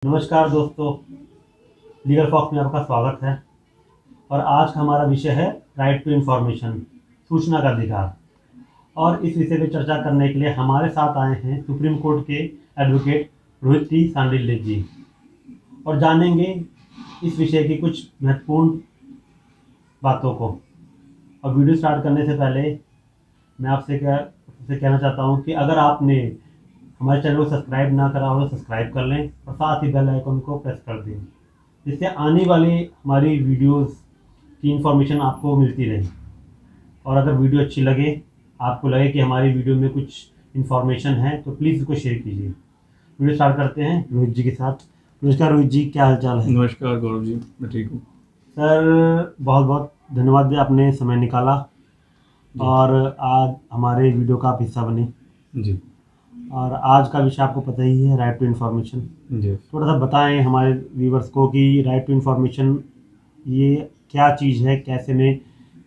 नमस्कार दोस्तों, legal fox में आपका स्वागत है। और आज का हमारा विषय है राइट टू इन्फॉर्मेशन, सूचना का अधिकार। और इस विषय पर चर्चा करने के लिए हमारे साथ आए हैं सुप्रीम कोर्ट के एडवोकेट रोहित टी सांडिल्य जी, और जानेंगे इस विषय की कुछ महत्वपूर्ण बातों को। और वीडियो स्टार्ट करने से पहले मैं आपसे कहना चाहता हूँ कि अगर आपने हमारे चैनल को सब्सक्राइब ना करा हो तो सब्सक्राइब कर लें और साथ ही बेल आइकन को प्रेस कर दें, जिससे आने वाली हमारी वीडियोस की इन्फॉर्मेशन आपको मिलती रहे। और अगर वीडियो अच्छी लगे, आपको लगे कि हमारी वीडियो में कुछ इन्फॉर्मेशन है, तो प्लीज़ उसको शेयर कीजिए। वीडियो स्टार्ट करते हैं रोहित जी के साथ। नमस्कार रोहित जी, क्या हाल चाल है? नमस्कार गौरव जी, मैं ठीक हूँ सर, बहुत बहुत धन्यवाद आपने समय निकाला और आज हमारे वीडियो का आप हिस्सा बने जी। और आज का विषय आपको पता ही है, राइट टू इन्फॉर्मेशन। जी, थोड़ा सा बताएं हमारे व्यूवर्स को कि राइट टू इन्फॉर्मेशन ये क्या चीज़ है, कैसे में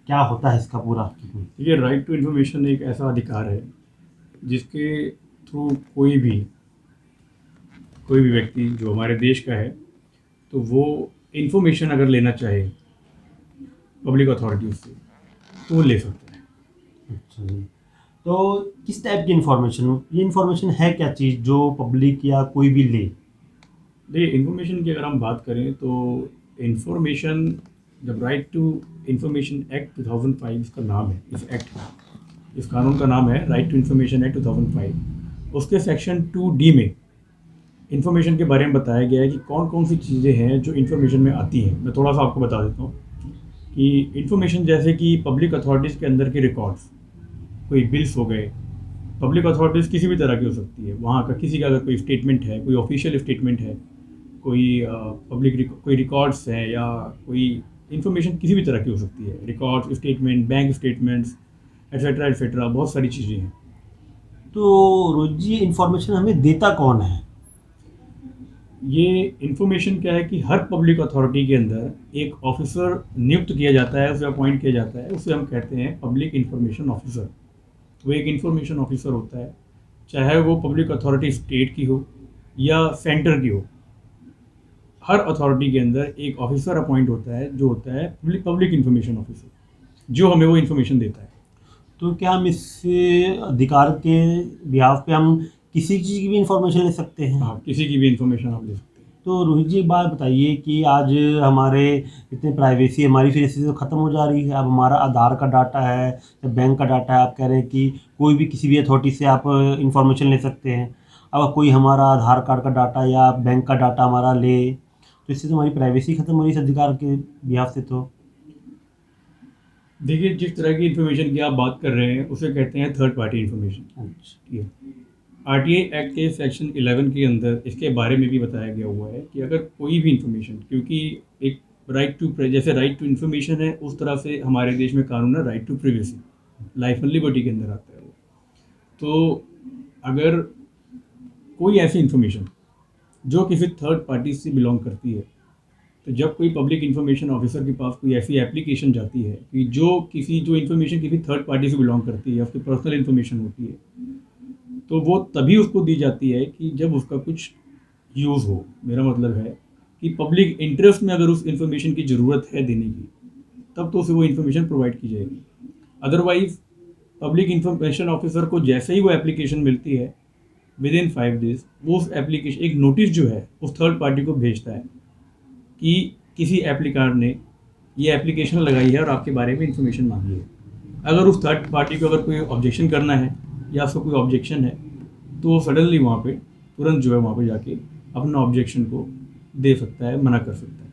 क्या होता है इसका पूरा। ये राइट टू इन्फॉर्मेशन एक ऐसा अधिकार है जिसके थ्रू कोई भी व्यक्ति जो हमारे देश का है, तो वो इन्फॉर्मेशन अगर लेना चाहे पब्लिक अथॉरिटीज़ से तो वो ले सकता है। अच्छा जी, तो किस टाइप की इन्फॉर्मेशन, ये इन्फॉर्मेशन है क्या चीज़ जो पब्लिक या कोई भी ले? देखिए, इन्फॉर्मेशन की अगर हम बात करें तो इन्फॉर्मेशन, जब राइट टू इन्फॉर्मेशन एक्ट 2005 इसका नाम है, इस कानून का नाम है राइट टू इन्फॉर्मेशन एक्ट 2005। उसके सेक्शन 2D में इन्फॉर्मेशन के बारे में बताया गया है कि कौन कौन सी चीज़ें हैं जो इन्फॉर्मेशन में आती हैं। मैं थोड़ा सा आपको बता देता हूँ कि इन्फॉर्मेशन जैसे कि पब्लिक अथॉरिटीज़ के अंदर के रिकॉर्ड्स, कोई बिल्स हो गए, पब्लिक अथॉरिटीज़ किसी भी तरह की हो सकती है, वहाँ का किसी का अगर कोई स्टेटमेंट है, कोई ऑफिशियल स्टेटमेंट है, कोई कोई रिकॉर्ड्स हैं, या कोई इन्फॉर्मेशन किसी भी तरह की हो सकती है, records, statement, bank statements, etcetera etcetera, बहुत सारी चीज़ें हैं। तो रोज जी, इन्फॉर्मेशन हमें देता कौन है? ये इन्फॉर्मेशन क्या है कि हर पब्लिक अथॉरिटी के अंदर एक ऑफिसर नियुक्त किया जाता है, उसे अपॉइंट किया जाता है, उसे हम कहते हैं पब्लिक इन्फॉर्मेशन ऑफिसर। वो एक इन्फॉर्मेशन ऑफिसर होता है, चाहे वो पब्लिक अथॉरिटी स्टेट की हो या सेंटर की हो। हर अथॉरिटी के अंदर एक ऑफिसर अपॉइंट होता है जो होता है पब्लिक इन्फॉर्मेशन ऑफिसर, जो हमें वो इन्फॉर्मेशन देता है। तो क्या हम इस अधिकार के बिहाफ पे हम किसी चीज़ की भी इंफॉर्मेशन ले सकते हैं? हाँ, किसी की भी इन्फॉर्मेशन आप ले सकते हैं। तो रोहित जी, एक बात बताइए कि आज हमारे इतने प्राइवेसी हमारी फिर इससे तो ख़त्म हो जा रही है। अब हमारा आधार का डाटा है या बैंक का डाटा है, आप कह रहे हैं कि कोई भी किसी भी अथॉरिटी से आप इंफॉर्मेशन ले सकते हैं। अब कोई हमारा आधार कार्ड का डाटा या बैंक का डाटा हमारा ले, तो इससे तो हमारी प्राइवेसी ख़त्म हो रही है इस अधिकार के बिहाफ से। तो देखिए, जिस तरह की इन्फॉर्मेशन की आप बात कर रहे हैं उसे कहते हैं थर्ड पार्टी इन्फॉर्मेशन। अच्छा, ठीक है। RTA एक्ट के सेक्शन 11 के अंदर इसके बारे में भी बताया गया हुआ है कि अगर कोई भी इन्फॉर्मेशन, क्योंकि एक जैसे राइट टू इन्फॉर्मेशन है, उस तरह से हमारे देश में कानून है right to privacy, life and liberty के अंदर आता है वो। तो अगर कोई ऐसी इन्फॉर्मेशन जो किसी थर्ड पार्टी से बिलोंग करती है, तो जब कोई पब्लिक इन्फॉर्मेशन ऑफिसर के पास कोई ऐसी एप्लीकेशन जाती है कि जो इन्फॉर्मेशन किसी थर्ड पार्टी से बिलोंग करती है या उसकी पर्सनल इन्फॉर्मेशन होती है, तो वो तभी उसको दी जाती है कि जब उसका कुछ यूज़ हो। मेरा मतलब है कि पब्लिक इंटरेस्ट में अगर उस इन्फॉर्मेशन की ज़रूरत है देने की, तब तो उसे वो इन्फॉर्मेशन प्रोवाइड की जाएगी। अदरवाइज़ पब्लिक इन्फॉर्मेशन ऑफिसर को जैसे ही वो एप्लीकेशन मिलती है, विद इन 5 डेज़ वो उस एप्लीकेशन, एक नोटिस जो है उस थर्ड पार्टी को भेजता है कि किसी एप्लीकेंट ने ये एप्लीकेशन लगाई है और आपके बारे में इन्फॉर्मेशन मांगी है। अगर उस थर्ड पार्टी को अगर कोई ऑब्जेक्शन करना है या उसको कोई ऑब्जेक्शन है, तो वो सडनली वहाँ पे तुरंत जो है वहाँ पे जाके अपना ऑब्जेक्शन को दे सकता है, मना कर सकता है।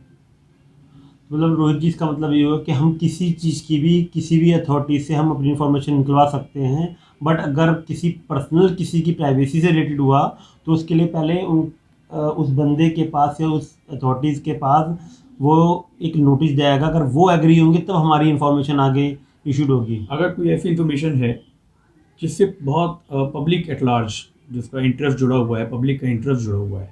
मतलब रोहित जी, इसका मतलब ये हो कि हम किसी चीज़ की भी किसी भी अथॉरिटी से हम अपनी इन्फॉर्मेशन निकलवा सकते हैं, बट अगर किसी पर्सनल किसी की प्राइवेसी से रिलेटेड हुआ तो उसके लिए पहले उस बंदे के पास या उस अथॉरिटीज़ के पास वो एक नोटिस जाएगा। अगर वो एग्री होंगे तब हमारी इन्फॉर्मेशन आगे इशूड होगी। अगर कोई ऐसी इन्फॉर्मेशन है जिससे बहुत पब्लिक एट लार्ज, जिसका इंटरेस्ट जुड़ा हुआ है, पब्लिक का इंटरेस्ट जुड़ा हुआ है,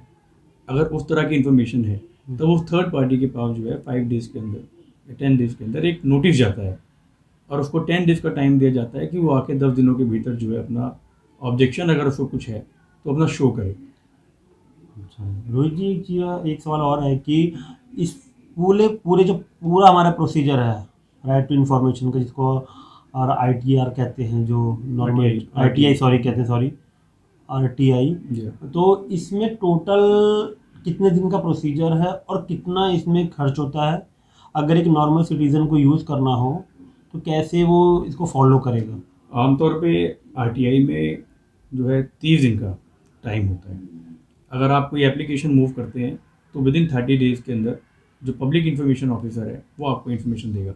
अगर उस तरह की इन्फॉर्मेशन है, तो उस थर्ड पार्टी के पास जो है 5 डेज़ के अंदर या 10 डेज़ के अंदर एक नोटिस जाता है, और उसको 10 डेज़ का टाइम दिया जाता है कि वो आके 10 दिनों के भीतर जो है अपना ऑब्जेक्शन, अगर उसको कुछ है तो अपना शो करे। अच्छा रोहित जी, एक चीज़, एक सवाल और है कि इस पूरे पूरे जो पूरा हमारा प्रोसीजर है राइट टू इंफॉर्मेशन का, जिसको और आईटीआर कहते हैं, जो नॉर्मल RTI आईटीआई सॉरी कहते हैं, सॉरी आरटीआई, जी। तो इसमें टोटल कितने दिन का प्रोसीजर है और कितना इसमें खर्च होता है? अगर एक नॉर्मल सिटीजन को यूज़ करना हो तो कैसे वो इसको फॉलो करेगा? आमतौर पे RTI में जो है 30 दिन का टाइम होता है। अगर आप कोई एप्लीकेशन मूव करते हैं तो विद इन 30 डेज़ के अंदर जो पब्लिक इंफॉर्मेशन ऑफिसर है वो आपको इन्फॉर्मेशन देगा।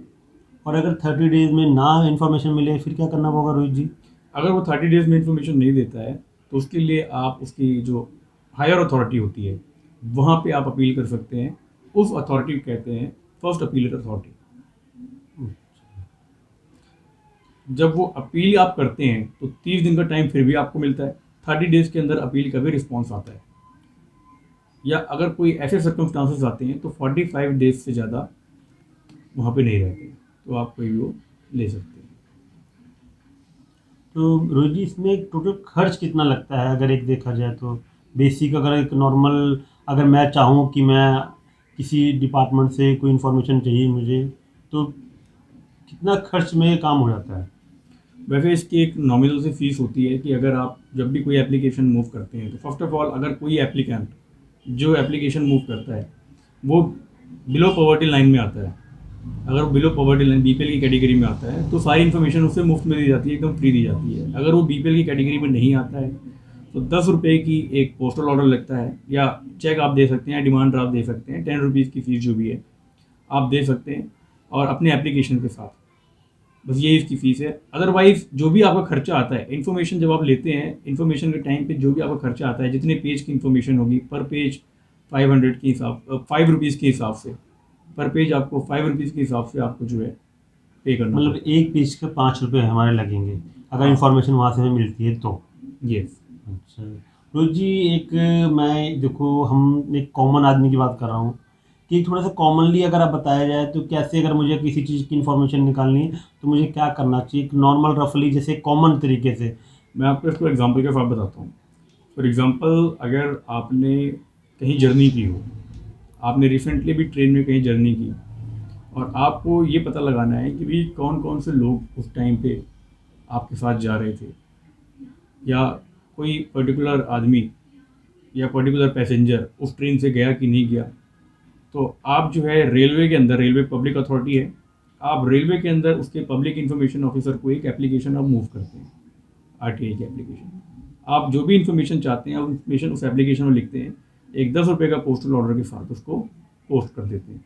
और अगर 30 डेज में ना इन्फॉर्मेशन मिले फिर क्या करना होगा रोहित जी? अगर वो 30 डेज़ में इन्फॉर्मेशन नहीं देता है तो उसके लिए आप उसकी जो हायर अथॉरिटी होती है वहाँ पे आप अपील कर सकते हैं। उस अथॉरिटी को कहते हैं फर्स्ट अपीलेट अथॉरिटी। जब वो अपील आप करते हैं तो 30 दिन का टाइम फिर भी आपको मिलता है। 30 डेज़ के अंदर अपील का भी रिस्पॉन्स आता है, या अगर कोई ऐसे सर्कमस्टांसेस आते हैं तो 45 डेज से ज़्यादा वहाँ पे नहीं रहते, तो आप कोई भी वो ले सकते हैं। तो रोहित जी, इसमें टोटल खर्च कितना लगता है अगर एक देखा जाए तो? बेसिक अगर एक नॉर्मल, अगर मैं चाहूँ कि मैं किसी डिपार्टमेंट से कोई इन्फॉर्मेशन चाहिए मुझे, तो कितना खर्च में काम हो जाता है? वैसे इसकी एक नॉमिनल सी फीस होती है कि अगर आप जब भी कोई एप्लीकेशन मूव करते हैं तो फर्स्ट ऑफ ऑल अगर कोई एप्लीकेंट जो एप्लीकेशन मूव करता है वो बिलो पॉवर्टी लाइन में आता है, अगर वो बिलो पॉवर्टी लाइन BPL की कैटेगरी में आता है तो सारी इन्फॉर्मेशन उससे मुफ्त में दी जाती है, एकदम फ्री दी जाती है। अगर वो BPL की कैटेगरी में नहीं आता है तो 10 रुपये की एक पोस्टल ऑर्डर लगता है, या चेक आप दे सकते हैं, या डिमांड ड्राफ्ट दे सकते हैं। 10 रुपीज़ की फ़ीस जो भी है आप दे सकते हैं, और अपने एप्लीकेशन के साथ, बस यही इसकी फ़ीस है। अदरवाइज़ जो भी आपका खर्चा आता है, इन्फॉर्मेशन जब आप लेते हैं, इन्फॉर्मेशन के टाइम पे जो भी आपका खर्चा आता है, जितने पेज की इन्फॉर्मेशन होगी पर पेज 500 के हिसाब 5 रुपीज़ के हिसाब से, पर पेज आपको 5 रुपीज़ के हिसाब से आपको जो है पे करना मतलब पड़ता एक पेज के 5 रुपये हमारे लगेंगे अगर हाँ। इन्फॉर्मेशन वहाँ से हमें मिलती है तो? है। यस। अच्छा रोहित जी, एक मैं देखो, हम एक कॉमन आदमी की बात कर रहा हूँ कि थोड़ा सा कॉमनली अगर आप बताया जाए तो कैसे, अगर मुझे किसी चीज़ की इन्फॉर्मेशन निकालनी है तो मुझे क्या करना चाहिए, एक नॉर्मल रफली जैसे कॉमन तरीके से? मैं आपको इसको एग्जांपल के साथ बताता हूँ। फॉर एग्जांपल, अगर आपने कहीं जर्नी की हो, आपने रिसेंटली भी ट्रेन में कहीं जर्नी की, और आपको ये पता लगाना है कि भाई कौन कौन से लोग उस टाइम पे आपके साथ जा रहे थे, या कोई पर्टिकुलर आदमी या पर्टिकुलर पैसेंजर उस ट्रेन से गया कि नहीं गया, तो आप जो है रेलवे के अंदर, रेलवे पब्लिक अथॉरिटी है, आप रेलवे के अंदर उसके पब्लिक इंफॉर्मेशन ऑफिसर को एक एप्लीकेशन आप मूव करते हैं, RTI की एप्लीकेशन। आप जो भी इन्फॉर्मेशन चाहते हैं, आप इन्फॉर्मेशन उस एप्लीकेशन में लिखते हैं, एक 10 रुपये का पोस्टल ऑर्डर के साथ उसको पोस्ट कर देते हैं।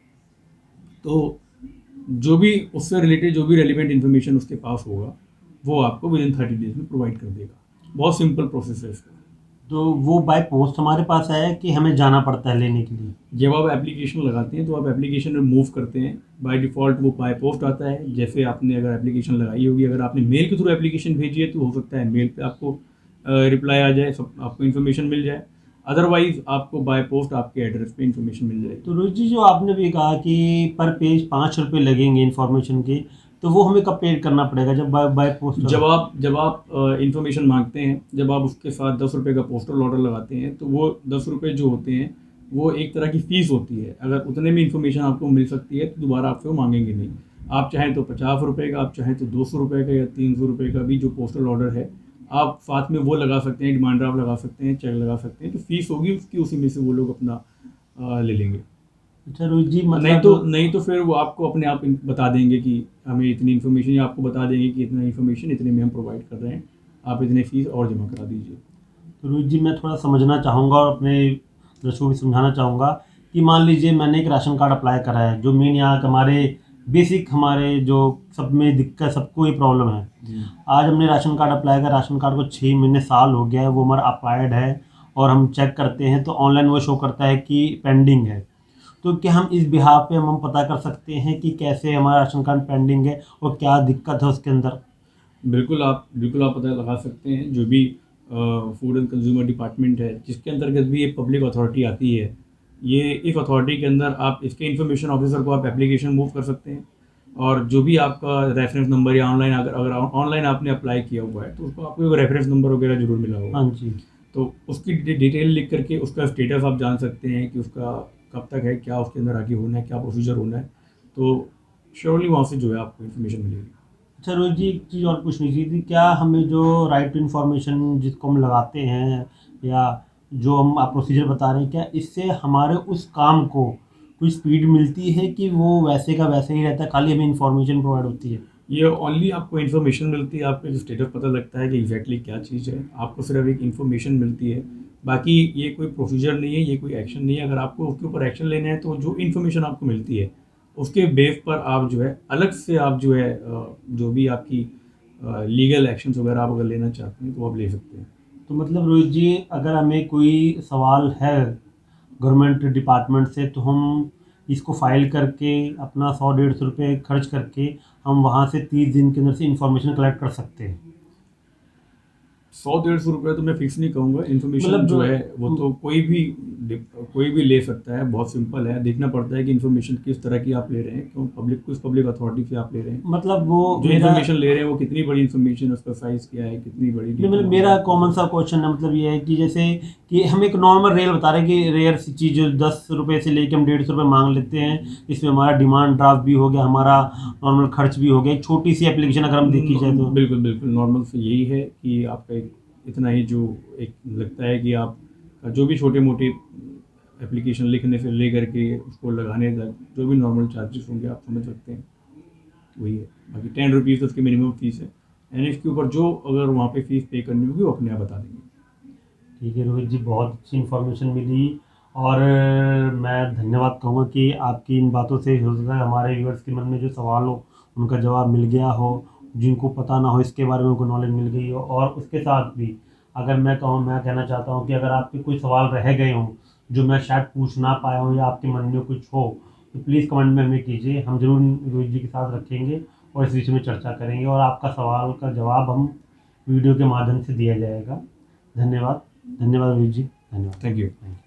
तो जो भी उससे रिलेटेड जो भी रेलिवेंट इन्फॉर्मेशन उसके पास होगा वो आपको विद इन 30 डेज में प्रोवाइड कर देगा। बहुत सिंपल प्रोसेस है इसका। तो वो बाय पोस्ट हमारे पास आया कि हमें जाना पड़ता है लेने के लिए? जब आप एप्लीकेशन लगाते हैं तो आप एप्लीकेशन में मूव करते हैं, बाय डिफ़ॉल्ट वो बाय पोस्ट आता है। जैसे आपने अगर एप्लीकेशन लगाई होगी, अगर आपने मेल के थ्रू एप्लीकेशन भेजी है तो हो सकता है मेल पे आपको रिप्लाई आ जाए, सब आपको इन्फॉर्मेशन मिल जाए। अदरवाइज आपको बाय पोस्ट आपके एड्रेस पे इन्फॉर्मेशन मिल जाएगी। तो रोहित जी, जो आपने भी कहा कि पर पेज 5 रुपये लगेंगे इन्फॉर्मेशन के, तो वो हमें कब पेड करना पड़ेगा जब बाय बाय पोस्ट? जब आप इन्फॉर्मेशन मांगते हैं, जब आप उसके साथ 10 रुपये का पोस्टल ऑर्डर लगाते हैं, तो वो 10 रुपये जो होते हैं वो एक तरह की फ़ीस होती है। अगर उतने में इन्फॉर्मेशन आपको मिल सकती है तो दोबारा आपसे वो मांगेंगे नहीं। आप चाहें तो 50 रुपये का, आप चाहें तो 200 रुपये का, या 300 रुपये का भी जो पोस्टल ऑर्डर है आप साथ में वो लगा सकते हैं, डिमांड ड्राफ्ट लगा सकते हैं, चेक लगा सकते हैं। तो फीस होगी उसकी, उसी में से वो लोग अपना ले लेंगे। अच्छा रोहित जी, नहीं तो फिर वो आपको अपने आप बता देंगे कि हमें इतनी इन्फॉर्मेशन, या आपको बता देंगे कि इतना इन्फॉर्मेशन इतने में हम प्रोवाइड कर रहे हैं, आप इतने फीस और जमा करा दीजिए। तो रोहित जी, मैं थोड़ा समझना चाहूँगा और अपने दर्शकों को समझाना चाहूँगा कि मान लीजिए मैंने एक राशन कार्ड अप्लाई करा है, जो मेन यहाँ के हमारे बेसिक, हमारे जो सब में दिक्कत, सबको ही प्रॉब्लम है। आज हमने राशन कार्ड अप्लाई करा, राशन कार्ड को 6 महीने साल हो गया है, वो हमारा अप्लाइड है, और हम चेक करते हैं तो ऑनलाइन वो शो करता है कि पेंडिंग है। तो क्या हम इस बिहाफ पे हम पता कर सकते हैं कि कैसे हमारा राशन कार्ड पेंडिंग है और क्या दिक्कत है उसके अंदर? बिल्कुल आप पता लगा सकते हैं। जो भी फूड एंड कंज्यूमर डिपार्टमेंट है, जिसके अंतर्गत भी ये पब्लिक अथॉरिटी आती है, ये इस अथॉरिटी के अंदर आप इसके इन्फॉर्मेशन ऑफिसर को आप एप्लीकेशन मूव कर सकते हैं, और जो भी आपका रेफरेंस नंबर, या ऑनलाइन अगर ऑनलाइन आपने अप्लाई किया हुआ है तो उसको आपको रेफरेंस नंबर वगैरह जरूर मिला होगा। हाँ जी। तो उसकी डिटेल लिख करके उसका स्टेटस आप जान सकते हैं कि उसका कब तक है, क्या उसके अंदर आगे होना है, क्या प्रोसीजर होना है। तो श्योरली वहाँ से जो है आपको इन्फॉर्मेशन मिलेगी। अच्छा रोहित जी, एक चीज़ और पूछनी थी, क्या हमें जो राइट टू इन्फॉर्मेशन जिसको हम लगाते हैं या जो हम आप प्रोसीजर बता रहे हैं, क्या इससे हमारे उस काम को कोई स्पीड मिलती है कि वो वैसे का वैसे ही रहता है, खाली हमें इन्फॉर्मेशन प्रोवाइड होती है? ये ओनली आपको इन्फॉर्मेशन मिलती है, आपका जो स्टेटस पता लगता है कि एग्जैक्टली क्या चीज़ है, आपको सिर्फ एक इन्फॉर्मेशन मिलती है। बाकी ये कोई प्रोसीजर नहीं है, ये कोई एक्शन नहीं है। अगर आपको उसके ऊपर एक्शन लेना है तो जो इन्फॉर्मेशन आपको मिलती है उसके बेस पर आप जो है अलग से आप जो है जो भी आपकी लीगल एक्शंस वगैरह आप अगर लेना चाहते हैं तो आप ले सकते हैं। तो मतलब रोहित जी, अगर हमें कोई सवाल है गवर्नमेंट डिपार्टमेंट से, तो हम इसको फाइल करके अपना 100-150 रुपये खर्च करके हम वहाँ से 30 दिन के अंदर से इंफॉर्मेशन कलेक्ट कर सकते हैं? 100-150 रुपये तो मैं फिक्स नहीं कहूँगा। इन्फॉर्मेशन मतलब जो है वो तो कोई भी ले सकता है। बहुत सिंपल है, देखना पड़ता है कि इन्फॉर्मेशन किस तरह की आप ले रहे हैं, क्यों पब्लिक अथॉरिटी से आप ले रहे हैं। मतलब वो जो मेरा इन्फॉर्मेशन ले रहे हैं वो कितनी बड़ी इन्फॉर्मेशन, उसका साइज़ क्या है, कितनी बड़ी नहीं, मतलब डिटेल मेरा है। कॉमन सा क्वेश्चन है, मतलब ये है कि जैसे कि हम एक नॉर्मल रेल बता रहे हैं कि रेयर सी चीज़ जो 10 रुपये से लेके हम 150 रुपये मांग लेते हैं, इसमें हमारा डिमांड ड्राफ्ट भी हो गया, हमारा नॉर्मल खर्च भी हो गया, एक छोटी सी एप्लीकेशन अगर हम देखी जाए तो। बिल्कुल बिल्कुल नॉर्मल से यही है कि आपका एक इतना ही जो एक लगता है कि आप जो भी छोटे मोटे एप्लीकेशन लिखने से ले करके उसको लगाने तक जो भी नॉर्मल चार्जेस होंगे आप समझ सकते हैं, वही है। बाकी 10 रुपीज़ उसकी मिनिमम फीस है, एंड इसके ऊपर जो अगर वहाँ पे फीस पे करनी होगी वो अपने आप बता देंगे। ठीक है रोहित जी, बहुत अच्छी इन्फॉर्मेशन मिली, और मैं धन्यवाद कहूँगा कि आपकी इन बातों से हो सकता है हमारे व्यूअर्स के मन में जो सवाल हो उनका जवाब मिल गया हो, जिनको पता ना हो इसके बारे में उनको नॉलेज मिल गई हो। और उसके साथ भी अगर मैं कहना चाहता हूँ कि अगर आपके कोई सवाल रह गए हों जो मैं शायद पूछ ना पाया हूँ या आपके मन में कुछ हो, तो प्लीज़ कमेंट में हमें कीजिए, हम ज़रूर रोहित जी के साथ रखेंगे और इस विषय में चर्चा करेंगे, और आपका सवाल का जवाब हम वीडियो के माध्यम से दिया जाएगा। धन्यवाद। धन्यवाद रोहित जी, धन्यवाद। Thank you. Thank you.